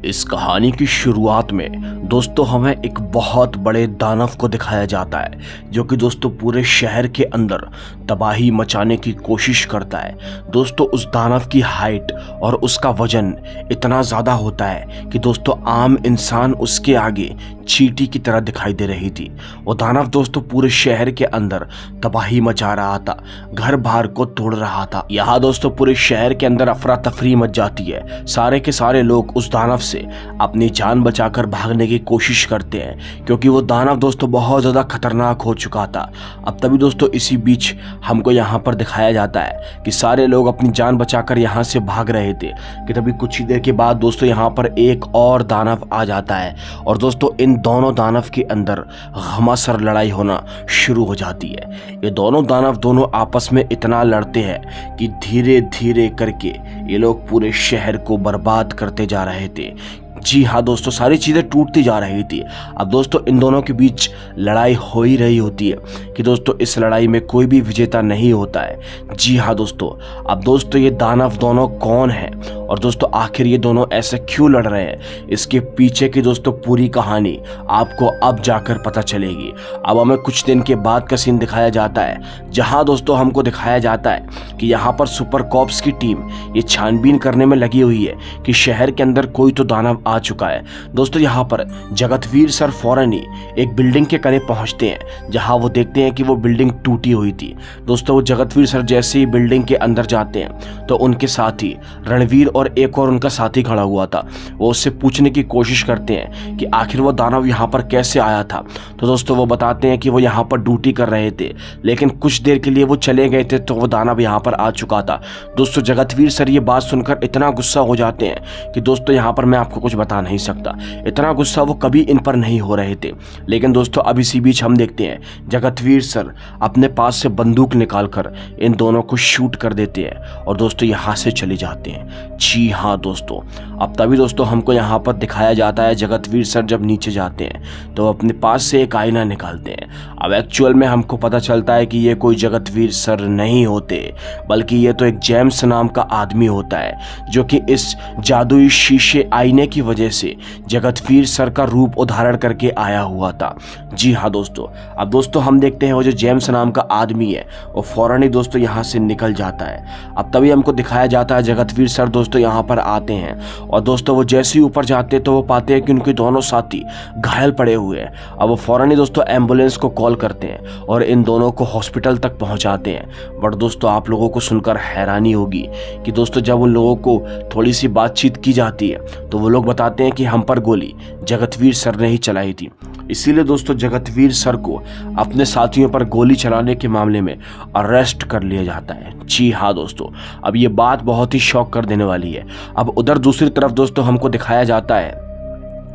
इस कहानी की शुरुआत में दोस्तों हमें एक बहुत बड़े दानव को दिखाया जाता है जो कि दोस्तों पूरे शहर के अंदर तबाही मचाने की कोशिश करता है। दोस्तों उस दानव की हाइट और उसका वजन इतना ज़्यादा होता है कि दोस्तों आम इंसान उसके आगे चींटी की तरह दिखाई दे रही थी। वो दानव दोस्तों पूरे शहर के अंदर तबाही मचा रहा था, घर बार को तोड़ रहा था। यहाँ दोस्तों पूरे शहर के अंदर अफरा तफरी मच जाती है। सारे के सारे लोग उस दानव से अपनी जान बचाकर भागने की कोशिश करते हैं क्योंकि वो दानव दोस्तों बहुत ज़्यादा खतरनाक हो चुका था। अब तभी दोस्तों इसी बीच हमको यहाँ पर दिखाया जाता है कि सारे लोग अपनी जान बचाकर यहाँ से भाग रहे थे कि तभी कुछ ही देर के बाद दोस्तों यहाँ पर एक और दानव आ जाता है और दोस्तों इन दोनों दानव के अंदर घमासान लड़ाई होना शुरू हो जाती है। ये दोनों दानव दोनों आपस में इतना लड़ते हैं कि धीरे धीरे करके ये लोग पूरे शहर को बर्बाद करते जा रहे थे। जी हाँ दोस्तों, सारी चीज़ें टूटती जा रही थी। अब दोस्तों इन दोनों के बीच लड़ाई हो ही रही होती है कि दोस्तों इस लड़ाई में कोई भी विजेता नहीं होता है। जी हाँ दोस्तों, अब दोस्तों ये दानव दोनों कौन है और दोस्तों आखिर ये दोनों ऐसे क्यों लड़ रहे हैं, इसके पीछे की दोस्तों पूरी कहानी आपको अब जाकर पता चलेगी। अब हमें कुछ दिन के बाद का सीन दिखाया जाता है जहाँ दोस्तों हमको दिखाया जाता है कि यहाँ पर सुपर कॉप्स की टीम ये छानबीन करने में लगी हुई है कि शहर के अंदर कोई तो दानव आ चुका है। दोस्तों यहाँ पर जगतवीर सर फौरन ही एक बिल्डिंग के करीब पहुंचते हैं जहां वो देखते हैं कि वो बिल्डिंग टूटी हुई थी। दोस्तों वो जगतवीर सर जैसे ही बिल्डिंग के अंदर जाते हैं तो उनके साथी रणवीर और एक और उनका साथी खड़ा हुआ था। वो उससे पूछने की कोशिश करते हैं कि आखिर वो दानव यहाँ पर कैसे आया था। तो दोस्तों वो बताते हैं कि वो यहाँ पर ड्यूटी कर रहे थे लेकिन कुछ देर के लिए वो चले गए थे तो वो दानव यहाँ पर आ चुका था। दोस्तों जगतवीर सर ये बात सुनकर इतना गुस्सा हो जाते हैं कि दोस्तों यहाँ पर मैं आपको कुछ बता नहीं सकता। इतना गुस्सा वो कभी इन पर नहीं हो रहे थे। लेकिन दोस्तों अब इसी बीच हम देखते हैं जगतवीर सर अपने पास से बंदूक निकालकर इन दोनों को शूट कर देते हैं और दोस्तों यहाँ से चले जाते हैं। जी हाँ दोस्तों, अब तभी दोस्तों हमको यहाँ पर दिखाया जाता है जगतवीर सर जब नीचे जाते हैं तो अपने पास से एक आईना निकालते हैं। अब एक्चुअल में हमको पता चलता है कि ये कोई जगतवीर सर नहीं होते बल्कि ये तो एक जेम्स नाम का आदमी होता है जो कि इस जादुई शीशे आईने की वजह से जगतवीर सर का रूप उधारण करके आया हुआ था। जी हाँ दोस्तों, अब दोस्तों हम देखते हैं वो जो जेम्स नाम का आदमी है वो फौरन ही दोस्तों यहाँ से निकल जाता है। अब तभी हमको दिखाया जाता है जगतवीर सर दोस्तों यहाँ पर आते हैं और दोस्तों वो जैसे ही ऊपर जाते तो वो पाते हैं कि उनके दोनों साथी घायल पड़े हुए हैं। अब वो फौरन ही दोस्तों एम्बुलेंस को कॉल करते हैं और इन दोनों को हॉस्पिटल तक पहुँचाते हैं। बट दोस्तों आप लोगों को सुनकर हैरानी होगी कि दोस्तों जब उन लोगों को थोड़ी सी बातचीत की जाती है तो वो लोग बताते हैं कि हम पर गोली जगतवीर सर ने ही चलाई थी। इसीलिए दोस्तों जगतवीर सर को अपने साथियों पर गोली चलाने के मामले में अरेस्ट कर लिया जाता है। जी हाँ दोस्तों, अब ये बात बहुत ही शॉक कर देने वाली है। अब उधर दूसरी तरफ दोस्तों हमको दिखाया जाता है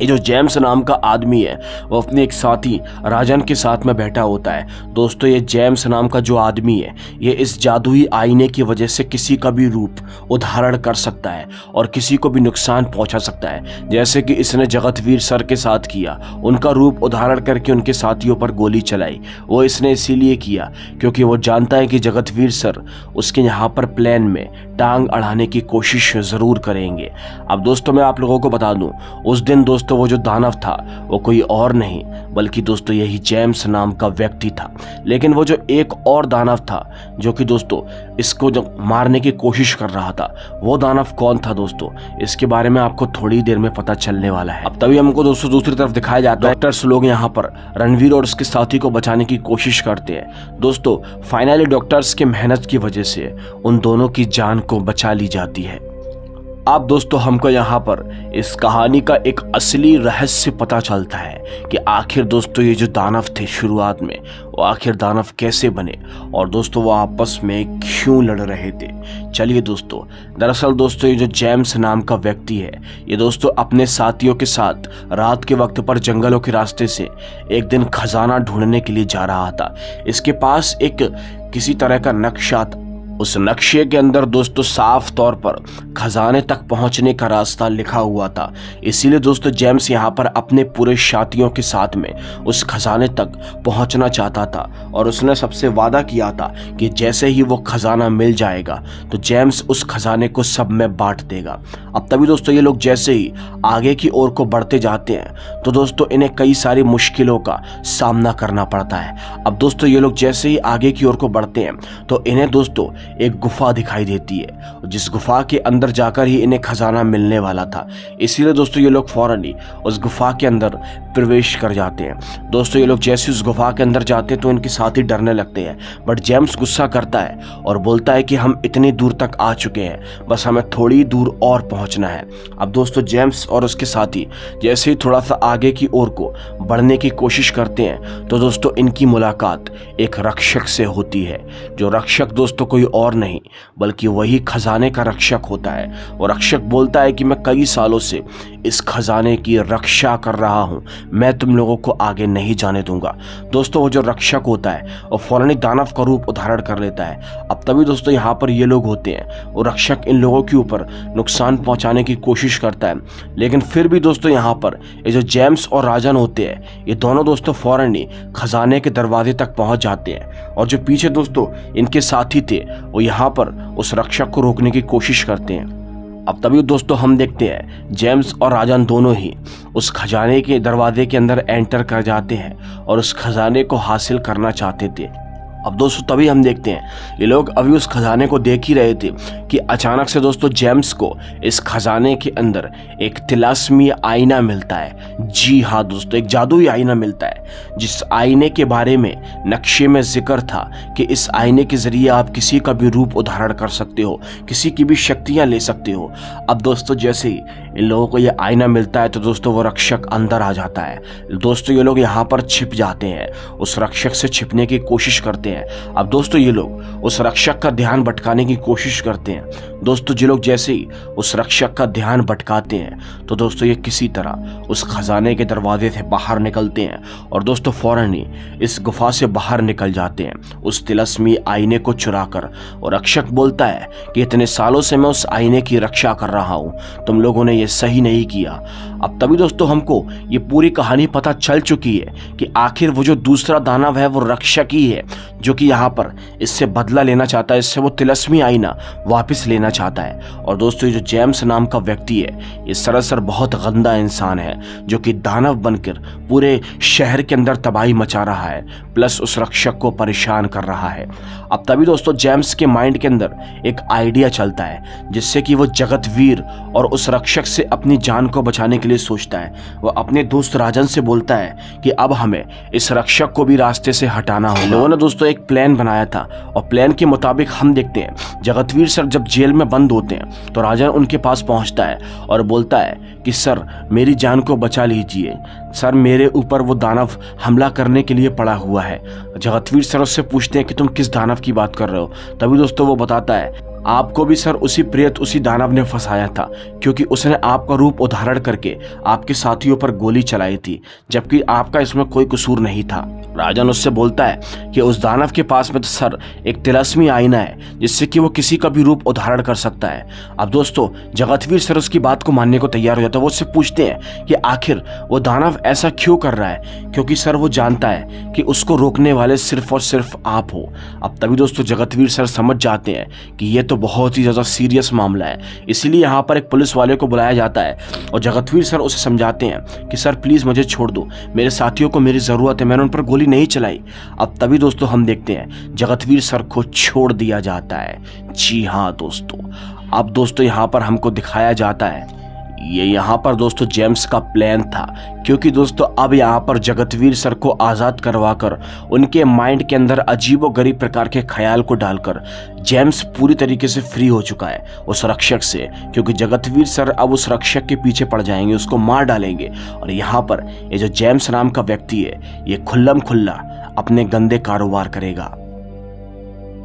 ये जो जेम्स नाम का आदमी है वो अपने एक साथी राजन के साथ में बैठा होता है। दोस्तों ये जेम्स नाम का जो आदमी है ये इस जादुई आईने की वजह से किसी का भी रूप उधारण कर सकता है और किसी को भी नुकसान पहुंचा सकता है, जैसे कि इसने जगतवीर सर के साथ किया। उनका रूप उधारण करके उनके साथियों पर गोली चलाई। वो इसने इसीलिए किया क्योंकि वो जानता है कि जगतवीर सर उसके यहाँ पर प्लान में टांग अड़ाने की कोशिश ज़रूर करेंगे। अब दोस्तों मैं आप लोगों को बता दूँ उस दिन दोस्तों वो जो दानव था वो कोई और नहीं बल्कि दोस्तों यही जेम्स नाम का व्यक्ति था। लेकिन वो जो एक और दानव था जो कि दोस्तों इसको जो मारने की कोशिश कर रहा था वो दानव कौन था दोस्तों, इसके बारे में आपको थोड़ी देर में पता चलने वाला है। अब तभी हमको दोस्तों दूसरी तरफ दिखाया जाता है डॉक्टर्स लोग यहाँ पर रणवीर और उसके साथी को बचाने की कोशिश करते हैं। दोस्तों फाइनली डॉक्टर्स की मेहनत की वजह से उन दोनों की जान को बचा ली जाती है। अब दोस्तों हमको यहाँ पर इस कहानी का एक असली रहस्य पता चलता है कि आखिर दोस्तों ये जो दानव थे शुरुआत में वो आखिर दानव कैसे बने और दोस्तों वो आपस में क्यों लड़ रहे थे। चलिए दोस्तों, दरअसल दोस्तों ये जो जेम्स नाम का व्यक्ति है ये दोस्तों अपने साथियों के साथ रात के वक्त पर जंगलों के रास्ते से एक दिन खजाना ढूंढने के लिए जा रहा था। इसके पास एक किसी तरह का नक्शा उस नक्शे के अंदर दोस्तों साफ तौर पर खजाने तक पहुंचने का रास्ता लिखा हुआ था। इसीलिए दोस्तों जेम्स यहाँ पर अपने पूरे साथियों के साथ में उस खजाने तक पहुंचना चाहता था और उसने सबसे वादा किया था कि जैसे ही वो खजाना मिल जाएगा तो जेम्स उस खजाने को सब में बांट देगा। अब तभी दोस्तों ये लोग जैसे ही आगे की ओर को बढ़ते जाते हैं तो दोस्तों इन्हें कई सारी मुश्किलों का सामना करना पड़ता है। अब दोस्तों ये लोग जैसे ही आगे की ओर को बढ़ते हैं तो इन्हें दोस्तों एक गुफा दिखाई देती है, जिस गुफा के अंदर जाकर ही इन्हें खजाना मिलने वाला था। इसीलिए दोस्तों ये लोग फौरन ही उस गुफा के अंदर प्रवेश कर जाते हैं। दोस्तों ये लोग जैसे उस गुफा के अंदर जाते हैं तो इनके साथी डरने लगते हैं, बट जेम्स गुस्सा करता है और बोलता है कि हम इतनी दूर तक आ चुके हैं, बस हमें थोड़ी दूर और पहुंचना है। अब दोस्तों जेम्स और उसके साथी जैसे ही थोड़ा सा आगे की ओर को बढ़ने की कोशिश करते हैं तो दोस्तों इनकी मुलाकात एक रक्षक से होती है, जो रक्षक दोस्तों कोई और नहीं बल्कि वही खजाने का रक्षक होता है। और रक्षक बोलता है कि मैं कई सालों से इस खजाने की रक्षा कर रहा हूं, मैं तुम लोगों को आगे नहीं जाने दूंगा। दोस्तों वो जो रक्षक होता है वो फौरन दानव का रूप धारण कर लेता है। अब तभी दोस्तों यहाँ पर ये लोग होते हैं, वो रक्षक इन लोगों के ऊपर नुकसान पहुंचाने की कोशिश करता है, लेकिन फिर भी दोस्तों यहाँ पर ये जो जेम्स और राजन होते हैं ये दोनों दोस्तों फौरन ही खजाने के दरवाजे तक पहुंच जाते हैं। और जो पीछे दोस्तों इनके साथी थे वो यहाँ पर उस रक्षक को रोकने की कोशिश करते हैं। अब तभी दोस्तों हम देखते हैं जेम्स और राजन दोनों ही उस खजाने के दरवाजे के अंदर एंटर कर जाते हैं और उस खजाने को हासिल करना चाहते थे। अब दोस्तों तभी हम देखते हैं ये लोग अभी उस खजाने को देख ही रहे थे कि अचानक से दोस्तों जेम्स को इस खजाने के अंदर एक तिलास्मी आईना मिलता है। जी हाँ दोस्तों, एक जादुई आईना मिलता है, जिस आईने के बारे में नक्शे में जिक्र था कि इस आईने के जरिए आप किसी का भी रूप धारण कर सकते हो, किसी की भी शक्तियां ले सकते हो। अब दोस्तों जैसे ही इन लोगों को ये आईना मिलता है तो दोस्तों वो रक्षक अंदर आ जाता है। दोस्तों ये लोग यहाँ पर छिप जाते हैं, उस रक्षक से छिपने की कोशिश करते हैं। अब दोस्तों ये लोग उस रक्षक का ध्यान भटकाने की कोशिश करते हैं। दोस्तों ये लोग जैसे ही उस रक्षक का ध्यान भटकाते हैं तो दोस्तों ये किसी तरह उस खजाने के दरवाजे से बाहर निकलते हैं और दोस्तों फौरन ही इस गुफा से बाहर निकल जाते हैं उस तिलस्मी आईने को चुराकर। और रक्षक बोलता है कि इतने सालों से मैं उस आईने की रक्षा कर रहा हूं, तुम लोगों ने ये सही नहीं किया। अब तभी दोस्तों हमको ये पूरी कहानी पता चल चुकी है कि आखिर वो जो दूसरा दानव है वो रक्षक ही है, जो कि यहाँ पर इससे बदला लेना चाहता है, इससे वो तिलस्मी आईना वापस लेना चाहता है। और दोस्तों ये जो जेम्स नाम का व्यक्ति है ये सरासर बहुत गंदा इंसान है, जो कि दानव बनकर पूरे शहर के अंदर तबाही मचा रहा है, प्लस उस रक्षक को परेशान कर रहा है। अब तभी दोस्तों जेम्स के माइंड के अंदर एक आइडिया चलता है, जिससे कि वो जगतवीर और उस रक्षक से अपनी जान को बचाने के लिए सोचता है। वो अपने दोस्त राजन से बोलता है कि अब हमें इस रक्षक को भी रास्ते से हटाना होगा। लोगों ने दोस्तों एक प्लान बनाया था और प्लान के मुताबिक हम देखते हैं जगतवीर सर जब जेल में बंद होते हैं तो राजन उनके पास पहुंचता है और बोलता है कि सर मेरी जान को बचा लीजिए, सर मेरे ऊपर वो दानव हमला करने के लिए पड़ा हुआ है। जगतवीर सर उससे पूछते हैं कि तुम किस दानव की बात कर रहे हो। तभी दोस्तों वो बताता है आपको भी सर उसी प्रेत उसी दानव ने फंसाया था, क्योंकि उसने आपका रूप धारण करके आपके साथियों पर गोली चलाई थी, जबकि आपका इसमें कोई कसूर नहीं था। राजन उससे बोलता है कि उस दानव के पास में तो सर एक तिलस्मी आईना है, जिससे कि वो किसी का भी रूप धारण कर सकता है। अब दोस्तों जगतवीर सर उसकी बात को मानने को तैयार हो जाता है। वो उससे पूछते हैं कि आखिर वो दानव ऐसा क्यों कर रहा है, क्योंकि सर वो जानता है कि उसको रोकने वाले सिर्फ और सिर्फ आप हो। अब तभी दोस्तों जगतवीर सर समझ जाते हैं कि ये तो बहुत ही ज़्यादा सीरियस मामला है, इसीलिए यहाँ पर एक पुलिस वाले को बुलाया जाता है और जगतवीर सर उसे समझाते हैं कि सर प्लीज़ मुझे छोड़ दो, मेरे साथियों को मेरी ज़रूरत है, मैंने उन पर गोली नहीं चलाई। अब तभी दोस्तों हम देखते हैं जगतवीर सर को छोड़ दिया जाता है। जी हाँ दोस्तों, अब दोस्तों यहाँ पर हमको दिखाया जाता है ये यहाँ पर दोस्तों जेम्स का प्लान था, क्योंकि दोस्तों अब यहाँ पर जगतवीर सर को आज़ाद करवाकर उनके माइंड के अंदर अजीबोगरीब प्रकार के ख्याल को डालकर जेम्स पूरी तरीके से फ्री हो चुका है उस रक्षक से, क्योंकि जगतवीर सर अब उस रक्षक के पीछे पड़ जाएंगे, उसको मार डालेंगे। और यहाँ पर ये जो जेम्स नाम का व्यक्ति है ये खुल्लम खुल्ला अपने गंदे कारोबार करेगा।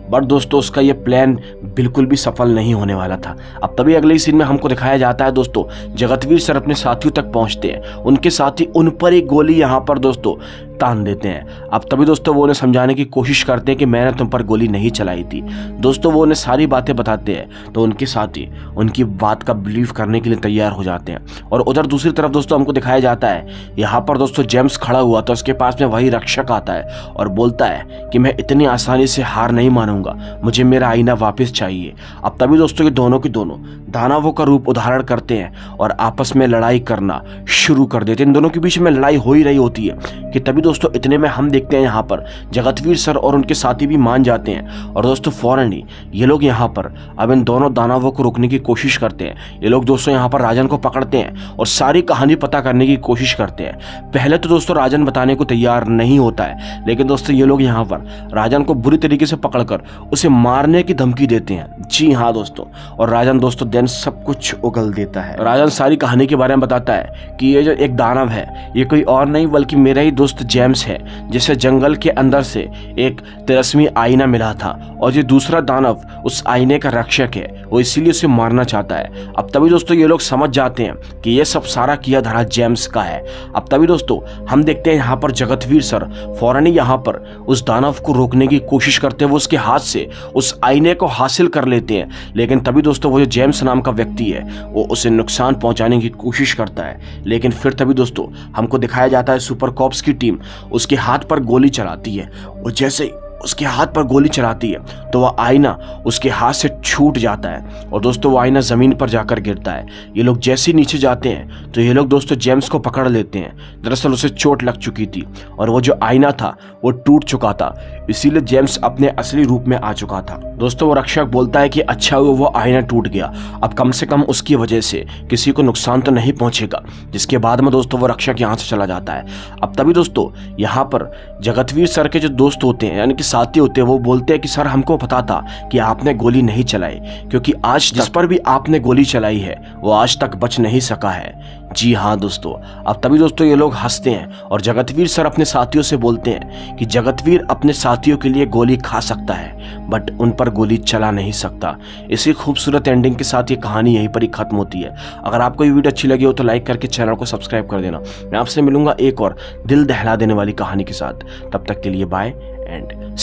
बट दोस्तों उसका ये प्लान बिल्कुल भी सफल नहीं होने वाला था। अब तभी अगले सीन में हमको दिखाया जाता है दोस्तों जगतवीर सर अपने साथियों तक पहुंचते हैं, उनके साथी उन पर एक गोली यहाँ पर दोस्तों तान देते हैं। अब तभी दोस्तों वो उन्हें समझाने की कोशिश करते हैं कि मैंने तुम पर गोली नहीं चलाई थी। दोस्तों वो उन्हें सारी बातें बताते हैं तो उनके साथी उनकी बात का बिलीव करने के लिए तैयार हो जाते हैं। और उधर दूसरी तरफ दोस्तों हमको दिखाया जाता है, यहाँ पर दोस्तों जेम्स खड़ा हुआ तो उसके पास में वही रक्षक आता है और बोलता है कि मैं इतनी आसानी से हार नहीं मानूंगा, मुझे मेरा आईना वापस चाहिए। अब तभी दोस्तों ये दोनों के दोनों दानवों का रूप उधारण करते हैं और आपस में लड़ाई करना शुरू कर देते हैं। इन दोनों के बीच में लड़ाई हो ही रही होती है कि तभी दोस्तों इतने में हम देखते हैं यहाँ पर जगतवीर सर और उनके साथी भी मान जाते हैं। और दोस्तों फौरन ही ये लोग यहाँ पर अब इन दोनों दानवों को रोकने की कोशिश करते हैं। ये लोग दोस्तों यहाँ पर राजन को पकड़ते हैं और सारी कहानी पता करने की कोशिश करते हैं। पहले तो दोस्तों राजन बताने को तैयार नहीं होता है, लेकिन दोस्तों ये लोग यहाँ पर राजन को बुरी तरीके से पकड़कर उसे मारने की धमकी देते हैं। जी हाँ दोस्तों, और राजन दोस्तों देन सब कुछ उगल देता है। राजन सारी कहानी के बारे में बताता है कि ये जो एक दानव है ये कोई और नहीं बल्कि मेरा ही दोस्त जेम्स है, जिसे जंगल के अंदर से एक तिरस्मी आईना मिला था और ये दूसरा दानव उस आईने का रक्षक है, वो इसीलिए उसे मारना चाहता है। अब तभी दोस्तों ये लोग समझ जाते हैं कि ये सब सारा किया धरा जेम्स का है। अब तभी दोस्तों हम देखते हैं यहाँ पर जगतवीर सर फौरन ही यहाँ पर उस दानव को रोकने की कोशिश करते हैं, वो उसके हाथ से उस आईने को हासिल कर लेते हैं। लेकिन तभी दोस्तों वो जो जेम्स नाम का व्यक्ति है वो उसे नुकसान पहुंचाने की कोशिश करता है। लेकिन फिर तभी दोस्तों हमको दिखाया जाता है सुपर कॉप्स की टीम उसके हाथ पर गोली चलाती है और जैसे उसके हाथ पर गोली चलाती है तो वह आईना उसके हाथ से छूट जाता है और दोस्तों वो आईना जमीन पर जाकर गिरता है। ये लोग जैसे ही नीचे जाते हैं तो ये लोग दोस्तों जेम्स को पकड़ लेते हैं। दरअसल उसे चोट लग चुकी थी और वो जो आईना था वो टूट चुका था, इसीलिए जेम्स अपने असली रूप में आ चुका था। दोस्तों वो रक्षक बोलता है कि अच्छा हुआ वो आईना टूट गया, अब कम से कम उसकी वजह से किसी को नुकसान तो नहीं पहुंचेगा। जिसके बाद में दोस्तों वो रक्षक यहाँ से चला जाता है। अब तभी दोस्तों यहाँ पर जगतवीर सर के जो दोस्त होते हैं यानी कि साथी होते हैं वो बोलते हैं कि सर हमको पता था कि आपने गोली नहीं चलाई, क्योंकि आज जिस पर भी आपने गोली चलाई है वो आज तक बच नहीं सका है। जी हाँ दोस्तों, अब तभी दोस्तों ये लोग हंसते हैं और जगतवीर सर अपने साथियों से बोलते हैं कि जगतवीर अपने साथियों के लिए गोली खा सकता है बट उन पर गोली चला नहीं सकता। इसी खूबसूरत एंडिंग के साथ ये कहानी यहीं पर ही खत्म होती है। अगर आपको ये वीडियो अच्छी लगी हो तो लाइक करके चैनल को सब्सक्राइब कर देना। मैं आपसे मिलूंगा एक और दिल दहला देने वाली कहानी के साथ। तब तक के लिए बाय एंड